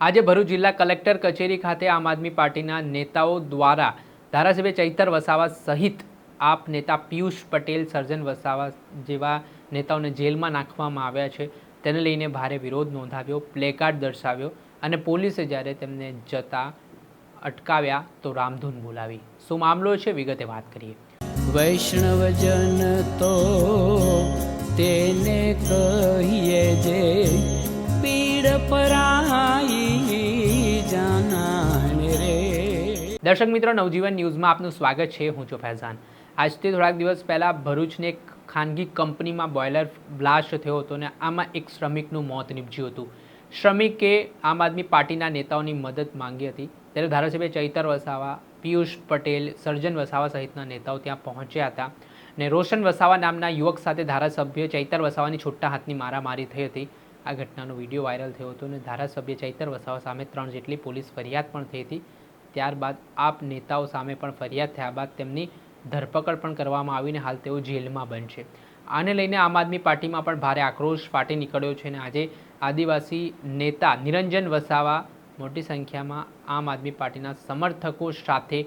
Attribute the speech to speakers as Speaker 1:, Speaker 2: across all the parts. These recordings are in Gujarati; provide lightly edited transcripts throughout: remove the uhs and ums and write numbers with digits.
Speaker 1: આજે ભરૂચ જિલ્લા કલેક્ટર કચેરી ખાતે આમ આદમી પાર્ટીના નેતાઓ દ્વારા ધારાસભ્ય ચૈતર વસાવા સહિત આપ નેતા પિયુષ પટેલ, સર્જન વસાવા જેવા નેતાઓને જેલમાં નાખવામાં આવ્યા છે તેને લઈને ભારે વિરોધ નોંધાવ્યો, પ્લેકાર્ડ દર્શાવ્યો અને પોલીસે જ્યારે તેમને જતા અટકાવ્યા તો રામધૂન બોલાવી। શું મામલો છે વિગતે વાત કરીએ।
Speaker 2: વૈષ્ણવજન તો તેને કહીએ જે પીડ પરાઈ જાનાને રે।
Speaker 1: દર્શક મિત્રો, નવજીવન ન્યૂઝમાં આપનું સ્વાગત છે। હું છું ફૈઝાન। આજથી થોડાક દિવસ પહેલાં ભરૂચની એક ખાનગી કંપનીમાં બોઇલર બ્લાસ્ટ થયો હતો અને આમાં એક શ્રમિકનું મોત નીપજ્યું હતું। શ્રમિકે આમ આદમી પાર્ટીના નેતાઓની મદદ માંગી હતી ત્યારે ધારાસભ્ય ચૈતર વસાવા, પિયુષ પટેલ, સર્જન વસાવા સહિતના નેતાઓ ત્યાં પહોંચ્યા હતા અને રોશન વસાવા નામના યુવક સાથે ધારાસભ્ય ચૈતર વસાવાની છૂટા હાથની મારામારી થઈ હતી। આ ઘટનાનો વિડીયો વાયરલ થયો હતો અને ધારાસભ્ય ચૈતર વસાવા સામે 3 જેટલી પોલીસ ફરિયાદ પણ થઈ હતી। ત્યારબાદ આપ નેતાઓ સામે પણ ફરિયાદ થયા બાદ તેમની ધરપકડ પણ કરવામાં આવીને હાલ તેઓ જેલમાં બંધ છે। આને લઈને આમ આદમી પાર્ટીમાં પણ ભારે આક્રોશ ફાટી નીકળ્યો છે અને આજે આદિવાસી નેતા નિરંજન વસાવા મોટી સંખ્યામાં આમ આદમી પાર્ટીના સમર્થકો સાથે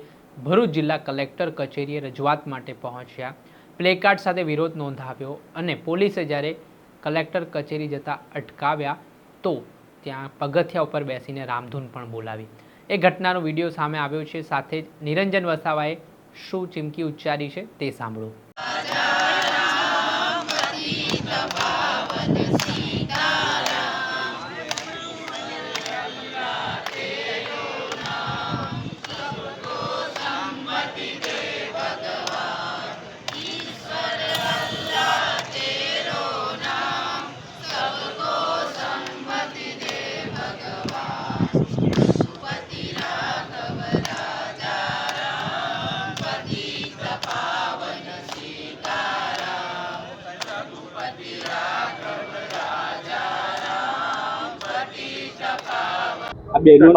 Speaker 1: ભરૂચ જિલ્લા કલેક્ટર કચેરીએ રજૂઆત માટે પહોંચ્યા, પ્લેકાર્ડ સાથે વિરોધ નોંધાવ્યો અને પોલીસે જ્યારે કલેક્ટર કચેરી જતા અટકાવ્યા તો ત્યાં પગથિયા ઉપર બેસીને રામધૂન પણ બોલાવી। એ ઘટનાનો વિડીયો સામે આવ્યો છે, સાથે જ નિરંજન વસાવાએ શું ચીમકી ઉચ્ચારી છે તે સાંભળો।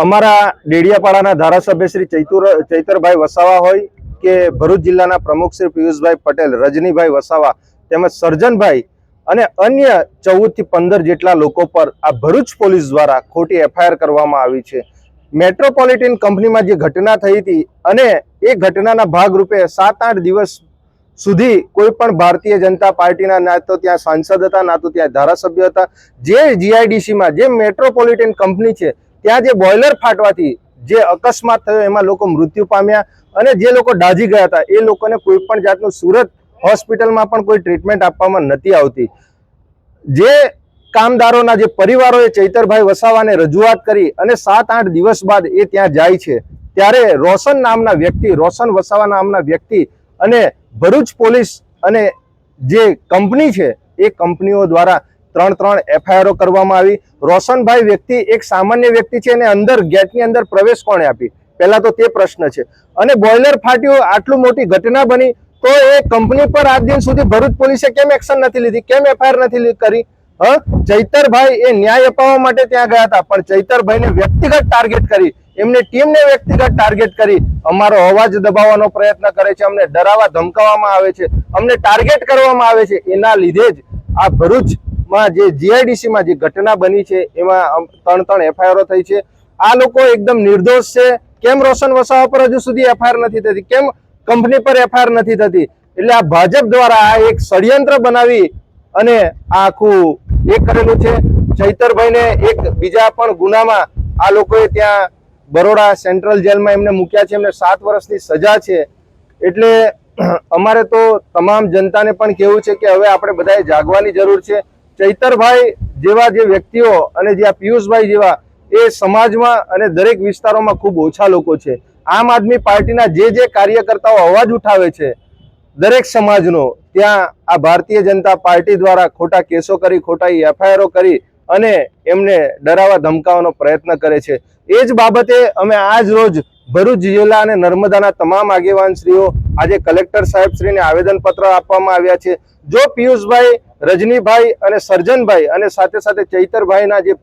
Speaker 3: અમારા ડેડિયાપાડાના ધારાસભ્ય શ્રી ચૈતરભાઈ વસાવા હોય કે ભરૂચ જિલ્લાના પ્રમુખ શ્રી પિયુષભાઈ પટેલ, રજનીભાઈ વસાવા તેમજ સર્જનભાઈ અને અન્ય 14 થી 15 જેટલા લોકો પર આ ભરૂચ પોલીસ દ્વારા ખોટી એફઆઈઆર કરવામાં આવી છે। મેટ્રોપોલિટન કંપનીમાં જે ઘટના થઈ હતી અને એ ઘટનાના ભાગરૂપે 7-8 દિવસ સુધી કોઈ પણ ભારતીય જનતા પાર્ટીના ના તો ત્યાં સાંસદ હતા, ના તો ત્યાં ધારાસભ્ય હતા। જે જીઆઈડીસીમાં જે મેટ્રોપોલિટન કંપની છે ત્યાં જે બોઇલર ફાટવાથી જે અકસ્માત થયો એમાં લોકો મૃત્યુ પામ્યા અને જે લોકો દાઝી ગયા હતા એ લોકોને કોઈ પણ જાતનું સુરત હોસ્પિટલમાં પણ કોઈ ટ્રીટમેન્ટ આપવામાં નથી આવતી। જે કામદારોના જે પરિવારોએ ચૈતરભાઈ વસાવાને રજૂઆત કરી અને 7-8 દિવસ બાદ એ ત્યાં જાય છે ત્યારે રોશન વસાવા નામના વ્યક્તિ અને ભરૂચ પોલીસ અને જે કંપની છે એ કંપનીઓ દ્વારા 3 એફઆઈઆરો કરવામાં આવી। રોશનભાઈ વ્યક્તિ એક સામાન્ય વ્યક્તિ છે અને અંદર ગેટની અંદર પ્રવેશ કોણે આપી, પહેલા તો તે પ્રશ્ન છે। અને બોઇલર ફાટ્યું, આટલું મોટી ઘટના બની તો એ કંપની પર આજ દિન સુધી ભરૂચ પોલીસે કેમ એક્શન નથી લીધી, કેમ એફઆઈઆર નથી કરી? ચૈતરભાઈ એ ન્યાય અપાવવા માટે ત્યાં ગયા હતા પણ ચૈતરભાઈને વ્યક્તિગત ટાર્ગેટ કરી, એમની ટીમને વ્યક્તિગત ટાર્ગેટ કરી અમારો અવાજ દબાવવાનો પ્રયત્ન કરે છે, અમને ડરાવવા ધમકાવવામાં આવે છે, અમને ટાર્ગેટ કરવામાં આવે છે। એના લીધે જ આ ભરૂચમાં જે જીઆઈડીસીમાં જે ઘટના બની છે એમાં 3 એફઆઈઆરો થઈ છે। આ લોકો એકદમ નિર્દોષ છે। કેમ રોશન વસાવા પર હજુ સુધી એફઆઈઆર નથી થતી, કેમ કંપની પર એફઆઈઆર નથી થતી? એટલે આ ભાજપ દ્વારા આ એક ષડયંત્ર બનાવી અને આ આખું એ કરેલું છે। ચૈતરભાઈને એક બીજા પણ ગુનામાં આ લોકોએ ત્યાં બરોડા સેન્ટ્રલ જેલમાં એમને મૂક્યા છે, એમને 7 વર્ષની સજા છે। એટલે અમારે તો તમામ જનતાને પણ કહેવું છે કે હવે આપણે બધાએ જાગવાની જરૂર છે। ચૈતરભાઈ જેવા જે વ્યક્તિઓ અને જે આ પિયુષભાઈ જેવા એ સમાજમાં અને દરેક વિસ્તારોમાં ખૂબ ઓછા લોકો છે। આમ આદમી પાર્ટીના જે કાર્યકર્તાઓ અવાજ ઉઠાવે છે દરેક સમાજનો, ત્યાં આ ભારતીય જનતા પાર્ટી દ્વારા ખોટા કેસો કરી, ખોટા એફઆઈઆરો કરી અને એમને ડરાવવા ધમકાવવાનો પ્રયત્ન કરે છે। એ જ બાબતે અમે આજ રોજ ભરૂચ જિલ્લા અને નર્મદાના તમામ આગેવાનશ્રીઓ આજે કલેક્ટર સાહેબ શ્રીને આવેદનપત્ર આપવામાં આવ્યા છે। જો પિયુષભાઈ, રજનીભાઈ અને સર્જનભાઈ અને સાથે સાથે ચૈતરભાઈના જે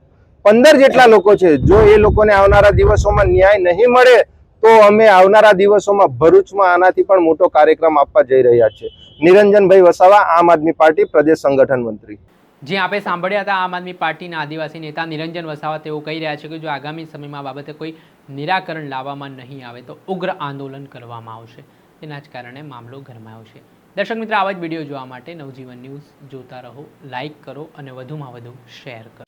Speaker 3: 15 જેટલા લોકો છે, જો એ લોકોને આવનારા દિવસોમાં ન્યાય નહીં મળે તો અમે આવનારા દિવસોમાં ભરૂચમાં આનાથી પણ મોટો કાર્યક્રમ આપવા જઈ રહ્યા છે। નિરંજનભાઈ વસાવા, આમ આદમી પાર્ટી પ્રદેશ સંગઠન મંત્રી।
Speaker 1: જે આપણે સાંભળ્યા હતા આમ આદમી પાર્ટીના આદિવાસી નેતા નિરંજન વસાવા તેઓ કહી રહ્યા છે કે જો આગામી સમયમાં આ બાબતે કોઈ નિરાકરણ લાવવામાં નહીં આવે તો ઉગ્ર આંદોલન કરવામાં આવશે. તેના જ કારણે મામલો ગરમાયો છે. દર્શક મિત્રો, આવા જ વિડીયો જોવા માટે નવજીવન ન્યૂઝ જોતા રહો, લાઇક કરો અને વધુમાં વધુ શેર કરો.